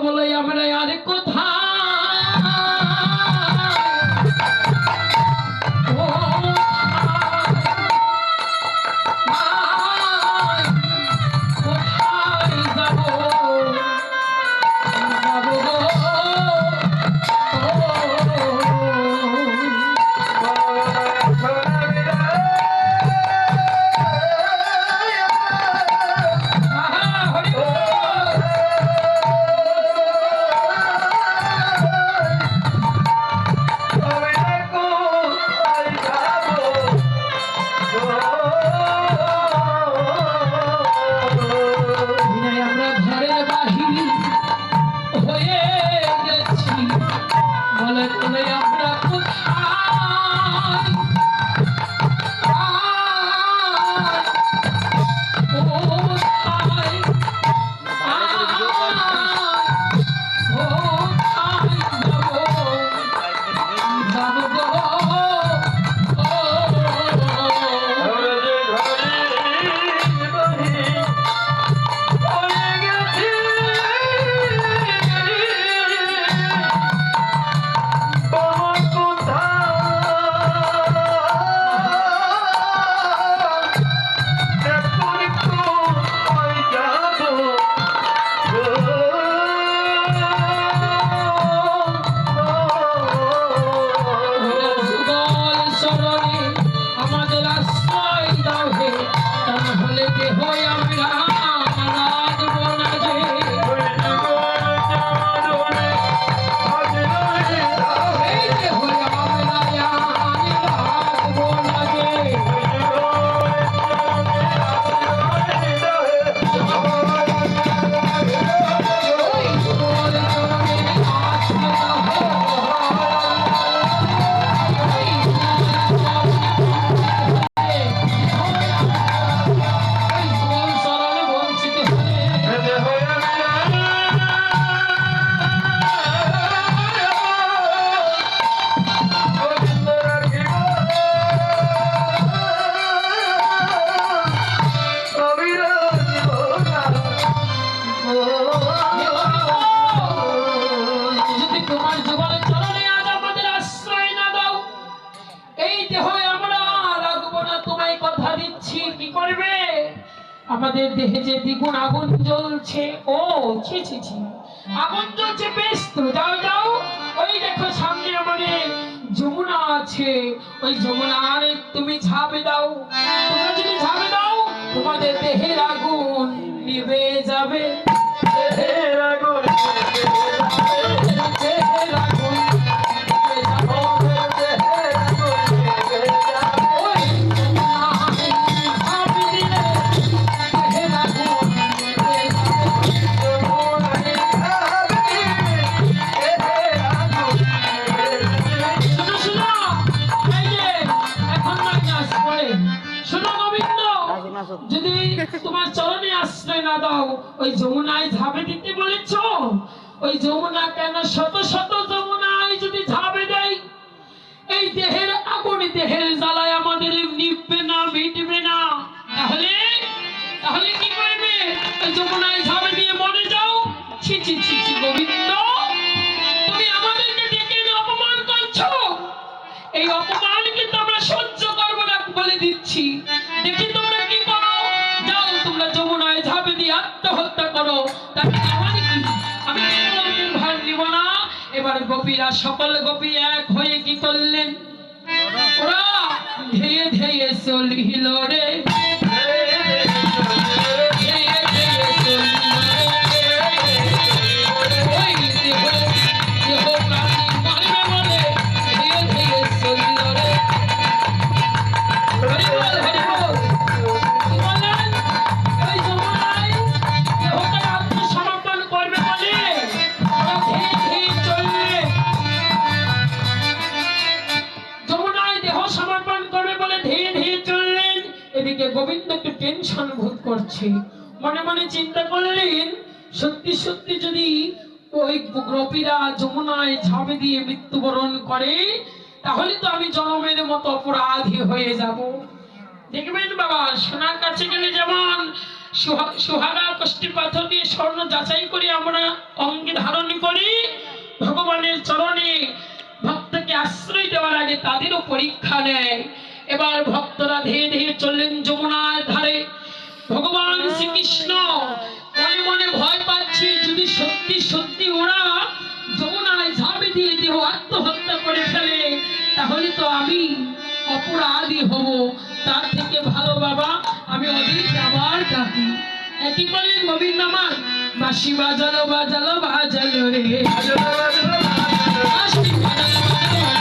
বলে আমরা আর কোথায় আমাদের দেহে যে দ্বিগুণ আগুন জ্বলছে ও ছি ছি ছি আগুন জ্বলছে বেশ তো যাও যাও ওই দেখো সামনে আমাদের যমুনা আছে ওই যমুনার তুমি ঝাঁপে দাও তোমরা যদি ঝাঁপে দাও তোমাদের দেহের আগুন নিভে যাবে দেহের আগুন দেহের আগুন যদি তোমার চরণে আশ্রয় না দাও ওই যমুনায় ঝাঁপে দিতে বলেছ ওই যমুনা কেন শত শত যমুনায় যদি ঝাঁপে দেয় এই দেহের আগুন দেহের জ্বালায় আমাদের নিভবে না মিটবে না তাহলে তাহলে কি করবে ওই যমুনায় ঝাঁপে দিয়ে মরে যাও ছি ছি ছি ছি গোবিন্দ তুমি আমাদেরকে ডেকে অপমান করছো এই অপমান কিন্তু আমরা সহ্য করবো না বলে দিচ্ছি দেখি তোমরা কি করো যাও তোমরা যমুনায় ঝাঁপে দিয়ে আত্মহত্যা করো তাকে আমার কি আমি ভার নিব না এবার গোপীরা সকল গোপী এক হয়ে কি করলেন ওরা ধেয়ে ধেয়ে চলিল রে গোবিন্দ একটু টেনশন বোধ করছে মনে মনে চিন্তা করলেন সত্যি সত্যি যদি ওই গোপীরা যমুনায় ঝাঁপে দিয়ে মৃত্যুবরণ করে তাহলে তো আমি জনমের মতো অপরাধী হয়ে যাব। দেখবেন বাবা সোনার কাছে গেলে যেমন সোহাগা কষ্টি পাথর দিয়ে স্বর্ণ যাচাই করে আমরা অঙ্গে ধারণ করি। ভগবানের চরণে ভক্তকে আশ্রয় দেওয়ার আগে তাদেরও পরীক্ষা নেয়। এবার ভক্তরা ধীরে ধীরে চললেন যমুনার ধারে। ভগবান শ্রীকৃষ্ণ মনে মনে ভয় পাচ্ছে, যদি সত্যি সত্যি ওরা যমুনায় ঝাঁপে দিয়ে দেহ আত্মহত্যা করে ফেলে তাহলে তো আমি অপরাধী হব। তার থেকে ভালো বাবা আমি ওদের আবার ডাকি। একই করলেন গোবিন্দ আমার বাঁশি বাজালো বাজালো বাজালো রে, বাঁশি বাজালো বাজালো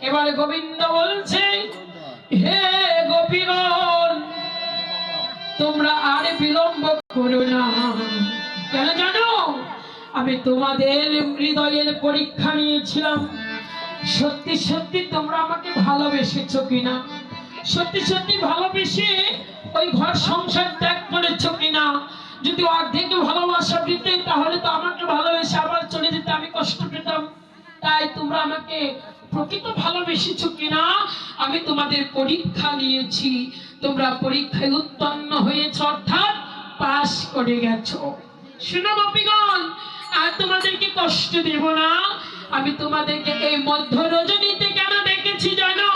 এবারে গোবিন্দ বলছে, হে গোপীগণ তোমরা আর বিলম্ব করো না। কেন জানো? আমি তোমাদের হৃদয়ের পরীক্ষা নিয়েছিলাম, সত্যি সত্যি তোমরা আমাকে ভালোবেসেছো কিনা, সত্যি সত্যি ভালোবেসে ওই ঘর সংসার ত্যাগ করেছো কিনা। যদি অর্ধেক ভালোবাসা দিতে তাহলে তো আমাকে ভালোবেসে আবার চলে যেতে আমি কষ্ট পেতাম। তাই তোমরা আমাকে প্রকৃত ভালোবেসেছো কিনা আমি তোমাদের পরীক্ষা নিয়েছি। তোমরা পরীক্ষায় উত্তীর্ণ হয়েছো, অর্থাৎ পাস করে গেছো। শুনো গোপীগণ, আর তোমাদেরকে কষ্ট দেব না। আমি তোমাদেরকে এই মধ্য রজনীতে কেন ডেকেছি জানো?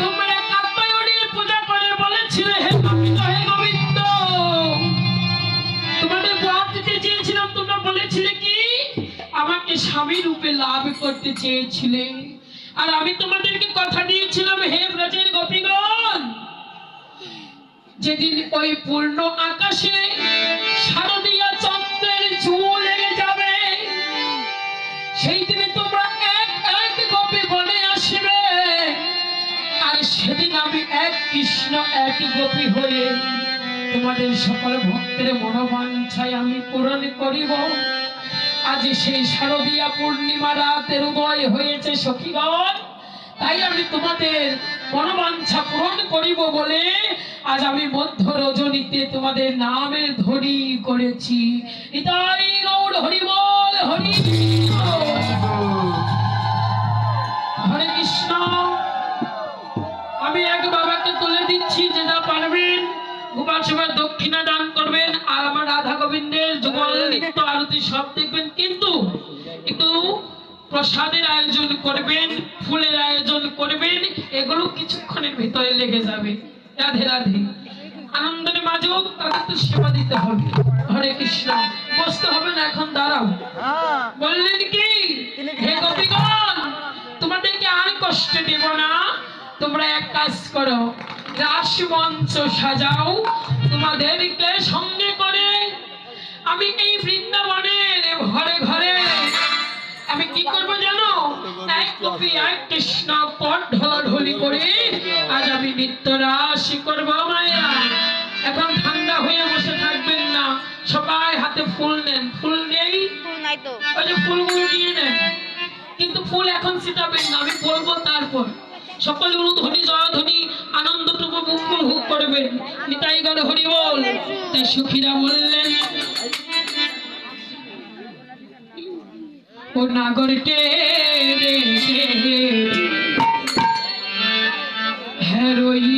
তোমরা কাত্যায়নের পূজা করে বলেছিলে হে গোবিন্দ, হে গোবিন্দ তোমাদের বর দিতে চেয়েছিলাম। তোমরা বলেছিলে কি আমাকে স্বামী রূপে লাভ করতে চেয়েছিলে। আর আমি তোমাদেরকে কথা দিয়েছিলাম হে ব্রজের গোপীগণ, যেদিন ওই পূর্ণ আকাশে শারদীয়া চন্দ্রের চুল লেগে যাবে সেই দিনে তোমরা এক এক গোপী বনে আসবে। আর সেদিন আমি এক কৃষ্ণ এক গোপী হয়ে তোমাদের সকল ভক্তের মনোবাঞ্ছায় আমি পূরণ করিব। আজ সেই শারদীয়া পূর্ণিমা রাতের উদয় হয়েছে সখীগণ, তাই আমি তোমাদের মনোবাঞ্ছা পূরণ করিব বলে আজ আমি মধ্য রজনীতে তোমাদের নামের ধ্বনি করেছি। নিতাই গৌর হরি বল, হরি হরে কৃষ্ণ। আমি এক বাবাকে তুলে দিচ্ছি, যেটা পারবেন গোপাল সেবার দক্ষিণা দান করবেন। আর আমার রাধা গোবিন্দের যুগল নৃত্য আরতি সব দেখবেন, কিন্তু একটু প্রসাদের আয়োজন করবেন, ফুলের আয়োজন করবেন। এগুলো কিছুক্ষণের ভিতরে লেগে যাবে। রাধে রাধে। আনন্দের মাঝেও তাদের তো সেবা দিতে হবে। হরে কৃষ্ণ। বসতে হবে না, এখন দাঁড়াও। বললেন কি হে গোপীগণ তোমাদেরকে আর কষ্ট দেব না। তোমরা এক কাজ করো, রাস মঞ্চ সাজাও। তোমাদেরকে সঙ্গে করে আমি এই বৃন্দাবনের ঘরে ঘরে আমি কি করবো জানো? এক গোপী এক কৃষ্ণ পট ঢলাঢলি করে আজ আমি নিত্য রাশি করবো। মায়া এখন ঠান্ডা হয়ে বসে থাকবেন না, সবাই হাতে ফুল নেন। ফুল নেই? ওই যে ফুলগুলো নিয়ে নেন, কিন্তু ফুল এখন ছিটাবেন না, আমি বলবো তারপর। সকল ধ্বনি জয়ধ্বনি আনন্দটুকু উপভোগ করবেন। নিতাই গৌর হরি বল। তাই সুখীরা বললেন, ও নাগরটে হেরোই